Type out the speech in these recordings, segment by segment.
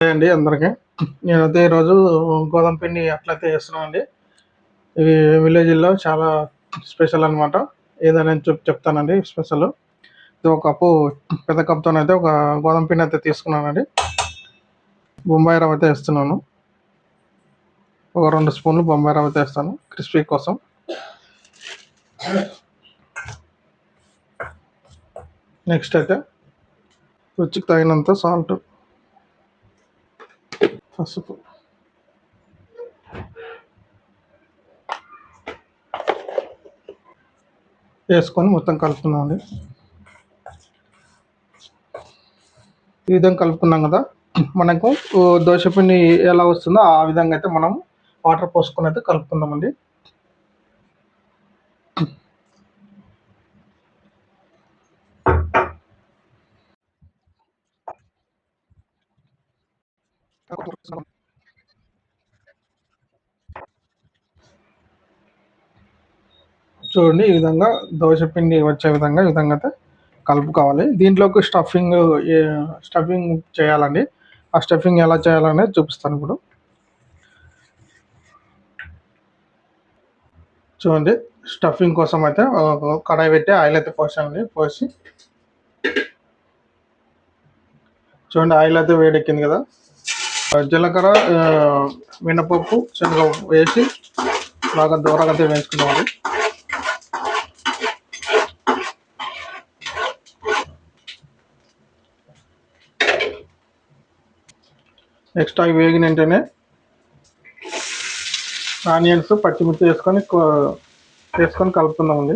అండి అందరికీ. నేనైతే ఈరోజు గోధుమ పిండి అట్లయితే చేస్తున్నానండి. ఇది విలేజ్‌లో చాలా స్పెషల్ అనమాట. ఏదని చెప్తానండి స్పెషల్. ఇది ఒక కప్పు పెద్ద కప్‌తోనైతే ఒక గోధుమ పిండి అయితే తీసుకున్నానండి. బొంబాయి రవ్వ అయితే ఏస్తున్నాను. ఒక 2 స్పూన్లు బొంబాయి రవ్వ అయితే ఏస్తాను క్రిస్పీ కోసం. నెక్స్ట్ అయితే రుచికి తగినంత సాల్ట్, పసుపు వేసుకొని మొత్తం కలుపుతున్నామండి. ఈ విధంగా కలుపుకున్నాం కదా, మనకు దోశ పిండి ఎలా వస్తుందో ఆ విధంగా అయితే మనం వాటర్ పోసుకొని అయితే కలుపుకుందామండి. చూడండి, ఈ విధంగా దోశ పిండి వచ్చే విధంగా అయితే కలుపుకోవాలి. దీంట్లోకి స్టఫింగ్ చేయాలండి. ఆ స్టఫింగ్ ఎలా చేయాలనేది చూపిస్తాను ఇప్పుడు. చూడండి, స్టఫింగ్ కోసం అయితే కడాయి పెట్టి ఆయిల్ అయితే పోసానండి. పోసి చూడండి, ఆయిల్ అయితే వేడెక్కింది కదా, జీలకర్ర, మినపప్పు, శనగపప్పు వేసి బాగా దూరంగా అయితే వేయించుకున్నామండి. నెక్స్ట్ అవి వేగిన వెంటనే ఆనియన్స్, పచ్చిమిర్చి వేసుకొని కలుపుకుందామండి.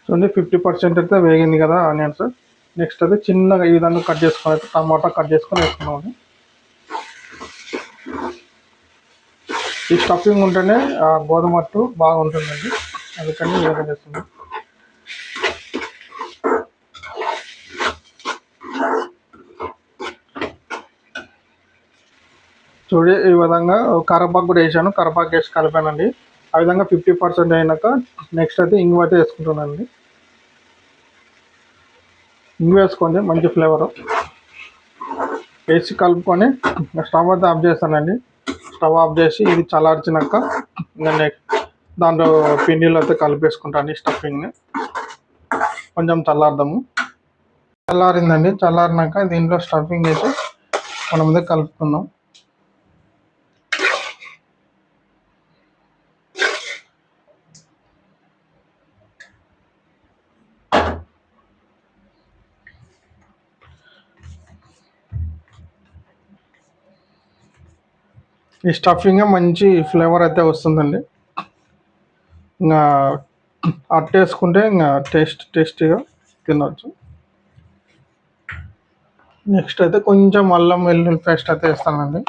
చూడండి, 50% అయితే వేగింది కదా ఆనియన్స్. నెక్స్ట్ అయితే చిన్నగా ఈ విధంగా కట్ చేసుకొని అయితే టమాటా కట్ చేసుకొని వేసుకున్నామండి. ఈ స్టఫింగ్ ఉంటేనే గోధుమ అట్టు బాగుంటుందండి, అందుకని ఈ విధంగా చేస్తున్నాం. చూడి, ఈ విధంగా కరివేపాకు కూడా వేసాను. కరివేపాకు వేసి కలిపానండి. ఆ విధంగా 50% అయినాక నెక్స్ట్ అయితే ఇంగువ అయితే వేసుకుంటున్నానండి. ఇంగువ వేసుకోండి, మంచి ఫ్లేవరు. వేసి కలుపుకొని స్టవ్ అయితే ఆఫ్ చేస్తానండి. స్టవ్ ఆఫ్ చేసి ఇది చల్లార్చినాక దాంట్లో పిండిలో అయితే కలిపేసుకుంటాను స్టఫింగ్ని. కొంచెం చల్లారదాము. చల్లారిందండి. చల్లారినాక దీంట్లో స్టఫింగ్ వేసి మనం అయితే కలుపుకుందాం. ఈ స్టఫింగ్ మంచి ఫ్లేవర్ అయితే వస్తుందండి. ఇంకా అట్టేసుకుంటే ఇంకా టేస్టీగా తినవచ్చు. నెక్స్ట్ అయితే కొంచెం అల్లం వెల్లుల్లి పేస్ట్ అయితే వేస్తానండి.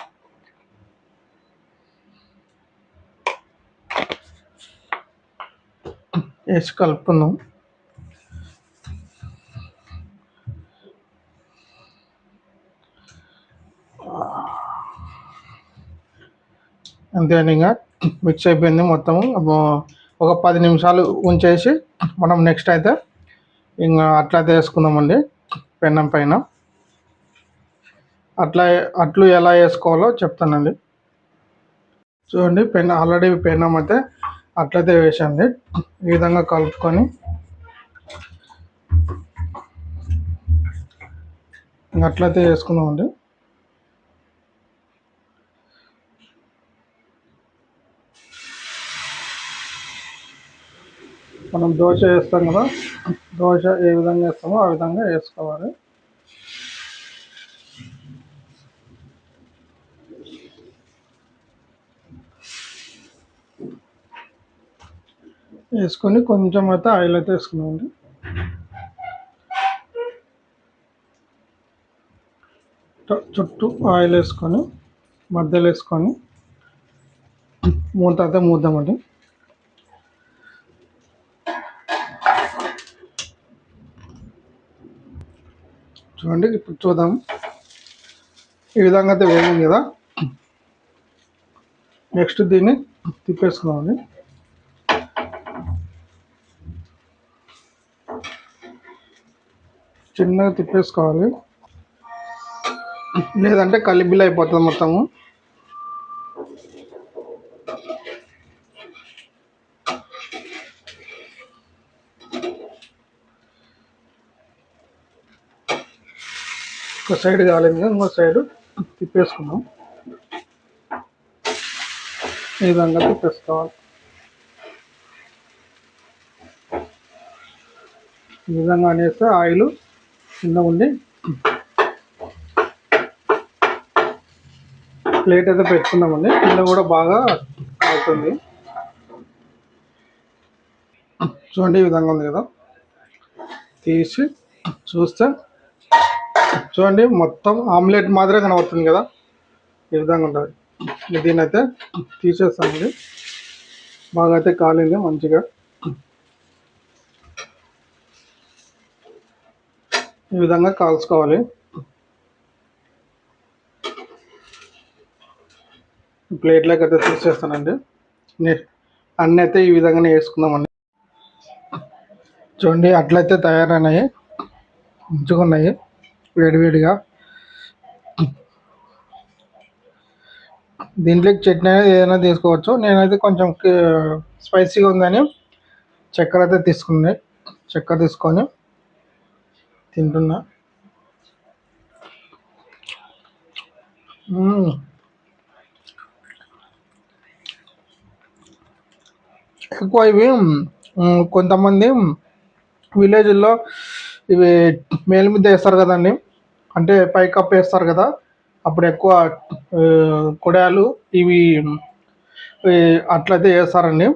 వేసి కలుపుకుందాం. అంతే అండి, ఇంకా మిక్స్ అయిపోయింది మొత్తం. ఒక 10 నిమిషాలు ఉంచేసి మనం నెక్స్ట్ అయితే ఇంకా అట్లయితే వేసుకుందామండి పెన్నం పైన. అట్లు ఎలా వేసుకోవాలో చెప్తానండి. చూడండి, ఆల్రెడీ పెన్నం అయితే అట్లయితే వేసండి. ఈ విధంగా కలుపుకొని అట్లయితే వేసుకుందామండి. మనం దోశ వేస్తాం కదా, దోశ ఏ విధంగా వేస్తామో ఆ విధంగా వేసుకోవాలి. వేసుకొని కొంచెం అయితే ఆయిల్ అయితే వేసుకున్నామండి. చుట్టూ ఆయిల్ వేసుకొని మధ్యలో వేసుకొని మూత అయితే మూద్దామండి. చూడండి, ఇప్పుడు చూద్దాం. ఈ విధంగా అయితే వేగింది కదా, నెక్స్ట్ దీన్ని తిప్పేసుకున్నామండి. చిన్నగా తిప్పేసుకోవాలి, లేదంటే కలిబిల్ అయిపోతుంది మొత్తము. ఒక సైడ్ కాలేదు, ఇంకో సైడ్ తిప్పేసుకున్నాం. ఈ విధంగా తిప్పేసుకోవాలి. ఈ విధంగా అనేస్తే ఆయిల్ కింద ఉండి ప్లేట్ అయితే పెట్టుకున్నామండి. కింద కూడా బాగా అవుతుంది. చూడండి ఈ విధంగా ఉంది కదా. తీసి చూస్తే చూడండి మొత్తం ఆమ్లెట్ మాదిరే కనబడుతుంది కదా, ఈ విధంగా ఉంటుంది. దీన్ని అయితే తీసేస్తామండి. బాగా అయితే కాలింది మంచిగా. ఈ విధంగా కాల్చుకోవాలి. ప్లేట్లోకి అయితే తీసేస్తానండి. అన్నీ అయితే ఈ విధంగానే వేసుకుందామండి. చూడండి అట్లయితే తయారైనాయి, మంచిగా ఉన్నాయి వేడివేడిగా. దీంట్లోకి చట్నీ అనేది ఏదైనా తీసుకోవచ్చు. నేనైతే కొంచెం స్పైసీగా ఉందని చక్కెర అయితే చక్కెర తీసుకొని తింటున్నా. ఎక్కువ ఇవి కొంతమంది విలేజ్లో ఇవి మేలు మీద వేస్తారు కదండి, అంటే పై కప్పు వేస్తారు కదా, అప్పుడు ఎక్కువ కుడాలు ఇవి అట్లయితే వేస్తారండి.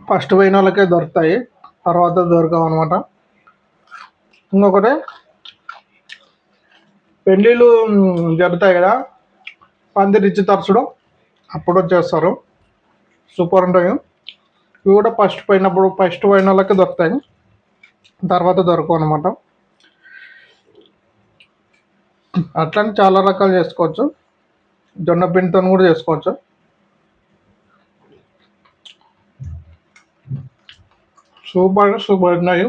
ఫస్ట్ పోయిన వాళ్ళకే దొరుకుతాయి, తర్వాత దొరకవు అనమాట. ఇంకొకటి పెళ్ళిళ్ళు జరుగుతాయి కదా, పందిరిచ్చి తరచడం అప్పుడు చేస్తారు, సూపర్ ఉంటాయి. ఇవి కూడా ఫస్ట్ పోయిన వాళ్ళకి దొరుకుతాయి, తర్వాత దొరకవు అనమాట. అట్లని చాలా రకాలు చేసుకోవచ్చు. జొన్న పిండితో కూడా చేసుకోవచ్చు. సూపర్ ఉన్నాయి.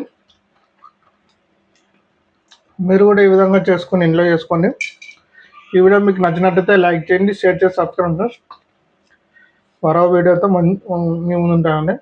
మీరు కూడా ఈ విధంగా చేసుకొని ఇంట్లో చేసుకోండి. ఈ వీడియో మీకు నచ్చినట్టయితే లైక్ చేయండి, షేర్ చేసి సబ్స్క్రైబ్ చేయండి. మరో వీడియోతో మీ ముందు ఉంటానండి.